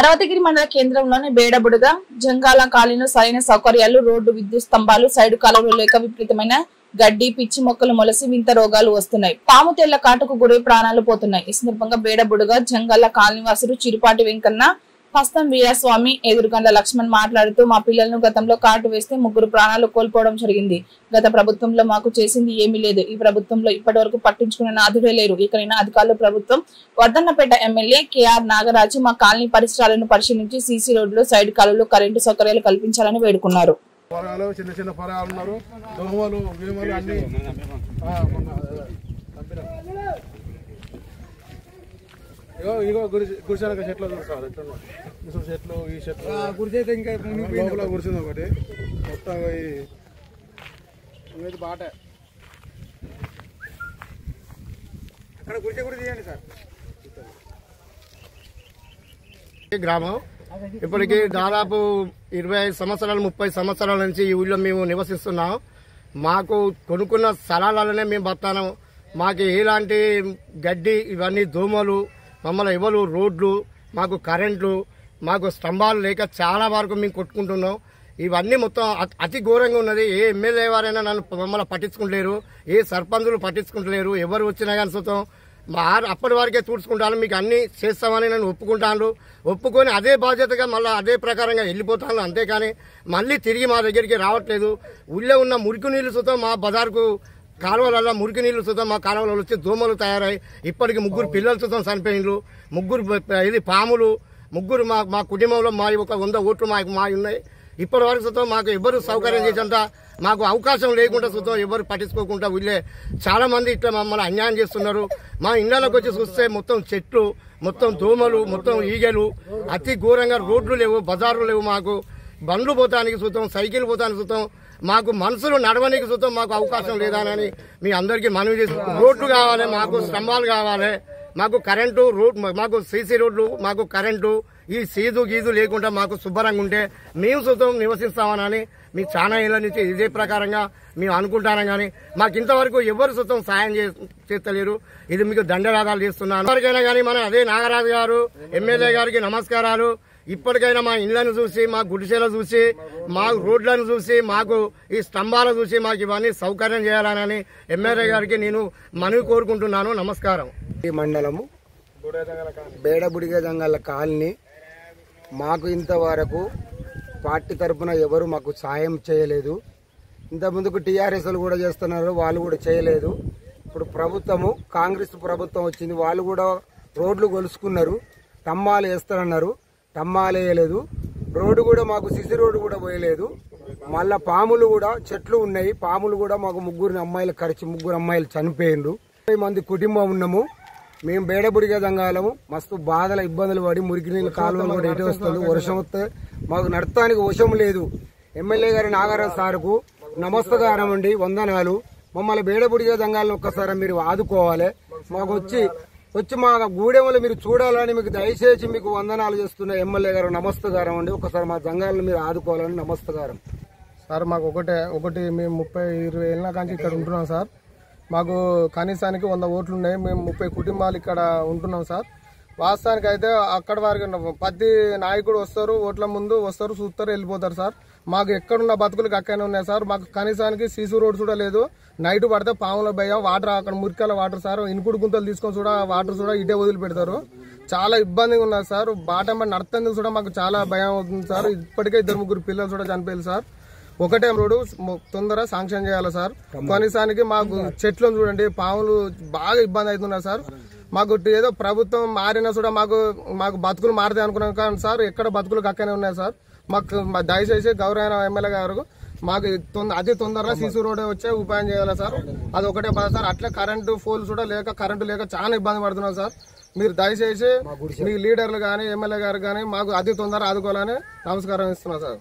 పర్వతగిరి మండల కేంద్రంలోని బేడబుడుగా జంగాల కాలనీలో సరైన సౌకర్యాలు, రోడ్డు, విద్యుత్ స్తంభాలు, సైడ్ కాలువలు లేక విపరీతమైన గడ్డి, పిచ్చి మొక్కలు మొలసి వింత రోగాలు వస్తున్నాయి. పాము తెల్ల కాటుకు గురై ప్రాణాలు పోతున్నాయి. ఈ సందర్భంగా బేడబుడుగా జంగాల కాలనీవాసులు చిరుపాటి వెంకన్న, హస్తం వీరస్వామి, ఎదురుగండ్ల లక్ష్మణ్ మాట్లాడుతూ, మా పిల్లలను గతంలో కాటు వేస్తే 3 ప్రాణాలు కోల్పోవడం జరిగింది. గత ప్రభుత్వంలో మాకు చేసింది ఏమీ లేదు. ఈ ప్రభుత్వంలో ఇప్పటి వరకు పట్టించుకున్న నాదుడే లేరు. ఇకనైనా అధికారులు, ప్రభుత్వం, వర్ధన్నపేట ఎమ్మెల్యే కేఆర్ నాగరాజు మా కాలనీ పరిసరాలను పరిశీలించి సీసీ రోడ్లు, సైడ్ కాలువలు, కరెంటు సౌకర్యాలు కల్పించాలని వేడుకున్నారు. గురిసాక చెట్లు చూస్తారు ఎట్లా చెట్లు ఈ చెట్లు గురిసైతే ఇంకా లోపల గురిసింది ఒకటి మొత్తం ఇది బాట అక్కడ గురిసే కూడా తీయండి సార్. గ్రామం ఇప్పటికి దాదాపు 25 సంవత్సరాలు 30 సంవత్సరాల నుంచి ఈ ఊళ్ళో మేము నివసిస్తున్నాం. మాకు కొనుక్కున్న స్థలాలలోనే మేము బతాను. మాకు ఎలాంటి గడ్డి, ఇవన్నీ దోమలు, మమ్మల్ని ఎవరు, రోడ్లు, మాకు కరెంట్లు, మాకు స్తంభాలు లేక చాలా వరకు మేము కొట్టుకుంటున్నాం. ఇవన్నీ మొత్తం అతి ఘోరంగా ఉన్నది. ఏ ఎమ్మెల్యే వారైనా మమ్మల్ని పట్టించుకుంటలేరు, ఏ సర్పంచులు పట్టించుకుంటలేరు. ఎవరు వచ్చినా కానీ సుతం అప్పటి వరకే చూసుకుంటాను, మీకు అన్ని చేస్తామని నన్ను ఒప్పుకొని అదే బాధ్యతగా మళ్ళీ అదే ప్రకారంగా వెళ్ళిపోతాను. అంతేకాని మళ్ళీ తిరిగి మా దగ్గరికి రావట్లేదు. ఊళ్ళో ఉన్న మురికి నీళ్లు సుతం మా బజార్కు కాలువలలో మురికి నీళ్లు సుతం మా కాలువలలో వచ్చి దోమలు తయారై ఇప్పటికి 3 పిల్లలు సుతం చనిపోయినరు. 3 పాములు, 3 మా కుటుంబంలో మా ఒక 100 ఓట్లు మా ఉన్నాయి. ఇప్పటి వరకు సుతం మాకు ఎవరు సౌకర్యం చేసేంత మాకు అవకాశం లేకుండా సుతం ఎవరు పట్టించుకోకుండా ఊళ్ళే చాలా మంది ఇట్లా మమ్మల్ని అన్యాయం చేస్తున్నారు. మా ఇళ్లలోకి వచ్చి చూస్తే మొత్తం చెట్లు, మొత్తం దోమలు, మొత్తం ఈగలు, అతి ఘోరంగా రోడ్లు లేవు, బజార్లు లేవు. మాకు బండ్లు పోతానికి సుతం, సైకిల్ పోతానికి సుతం, మాకు మనుషులు నడవడానికి సుతం మాకు అవకాశం లేదానని మీ అందరికీ మనవి చేసి, రోడ్లు కావాలి, మాకు స్తంభాలు కావాలి, మాకు కరెంటు, మాకు సీసీ రోడ్లు, మాకు కరెంటు, ఈ గీజు లేకుండా మాకు శుభ్రంగా ఉంటే మేము సుతం నివసిస్తామని మీకు చాలా ఏళ్ళ నుంచి ఇదే ప్రకారంగా మేము అనుకుంటాను. కానీ మాకు ఇంతవరకు ఎవరు సుతం సాయం చేస్తలేరు. ఇది మీకు దండరాధాలు చేస్తున్నాను. ఎవరికైనా కానీ మన అదే నాగరాజు గారు, ఎమ్మెల్యే గారికి నమస్కారాలు. ఇప్పటికైనా మా ఇళ్లను చూసి, మా గుడిసెలు చూసి, మా రోడ్లను చూసి, మాకు ఈ స్తంభాలు చూసి మాకు ఇవన్నీ సౌకర్యం చేయాలని ఎమ్మెల్యే గారికి నేను మనవి కోరుకుంటున్నాను. నమస్కారం. ఈ మండలము బేడబుడిగ జంగాల కాలనీ. మాకు ఇంతవరకు పార్టీ తరఫున ఎవరు మాకు సాయం చేయలేదు. ఇంతకుముందుకు టీఆర్ఎస్లు కూడా చేస్తున్నారు, వాళ్ళు కూడా చేయలేదు. ఇప్పుడు ప్రభుత్వము, కాంగ్రెస్ ప్రభుత్వం వచ్చింది, వాళ్ళు కూడా రోడ్లు కొలుసుకున్నారు, స్తంభాలు వేస్తారన్నారు, స్తంభాలు వేయలేదు. రోడ్డు కూడా మాకు సిసి రోడ్డు కూడా పోయలేదు. మళ్ళా పాములు కూడా, చెట్లు ఉన్నాయి, పాములు కూడా మాకు 3 అమ్మాయిలు కరిచి 3 అమ్మాయిలు చనిపోయిండ్రు. 30 మంది కుటుంబం ఉన్నాము మేము. బేడబుడిగ జంగాలము మస్తు బాధల ఇబ్బందులు పడి మురికి నీళ్ళు కాలువలు కూడా ఎటు వస్తుంది. వర్షం వస్తే మాకు నడతానికి వశం లేదు. ఎమ్మెల్యే గారి నాగరాజు సార్కు నమస్కారం అండి, వందనాలు. మమ్మల్ని బేడబుడిగ జంగాలను ఒక్కసారి మీరు ఆదుకోవాలి. మాకు వచ్చి మా గూడెంలో మీరు చూడాలని మీకు దయచేసి మీకు వందనాలు చేస్తున్న ఎమ్మెల్యే గారు నమస్కారం అండి. ఒకసారి మా జంగాలను మీరు ఆదుకోవాలని నమస్కారం సార్. మాకు ఒకటి మేము 30-20 ఏళ్ళ కానీ ఇక్కడ ఉంటున్నాం సార్. మాకు కనీసానికి 100 ఓట్లు ఉన్నాయి. మేము 30 కుటుంబాలు ఇక్కడ ఉంటున్నాం సార్. వాస్తవానికి అయితే అక్కడ వారికి ప్రతి నాయకుడు వస్తారు, ఓట్ల ముందు వస్తారు, చూస్తారు, వెళ్ళిపోతారు సార్. మాకు ఎక్కడున్న బతుకులకు అక్కడనే ఉన్నాయి సార్. మాకు కనీసానికి సీసీ రోడ్ కూడా లేదు. నైట్ పడితే పాముల భయం, వాటర్ అక్కడ మురికాల వాటర్ సార్, ఇనుకుడు గుంతలు తీసుకొని కూడా వాటర్ కూడా ఇటే వదిలిపెడతారు. చాలా ఇబ్బందిగా ఉన్నారు సార్. బాటంబడి నడుతుంది కూడా మాకు చాలా భయం అవుతుంది సార్. ఇప్పటికే 2-3 పిల్లలు కూడా చనిపోయారు సార్. ఒకటే రోడ్డు తొందర శాంక్షన్ చేయాలి సార్. కనీసానికి మాకు చెట్లను చూడండి, పాములు బాగా ఇబ్బంది అవుతున్నారు సార్. మాకు ఏదో ప్రభుత్వం మారినా కూడా మాకు బతుకులు మారుతాయి అనుకున్నాం కానీ సార్, ఎక్కడ బతుకులు అక్కనే ఉన్నాయి సార్. మాకు దయచేసి గౌరవ ఎమ్మెల్యే గారు మాకు అతి తొందరగా సీసీ రోడ్ వచ్చే ఉపాయం చేయాలి సార్. అది ఒకటే బాధ సార్. అట్లే కరెంటు పోల్స్ కూడా లేక, కరెంటు లేక చాలా ఇబ్బంది పడుతున్నాం సార్. మీరు దయచేసి మీ లీడర్లు కానీ, ఎమ్మెల్యే గారు కానీ మాకు అతి తొందరగా ఆదుకోవాలని నమస్కారం ఇస్తున్నా సార్.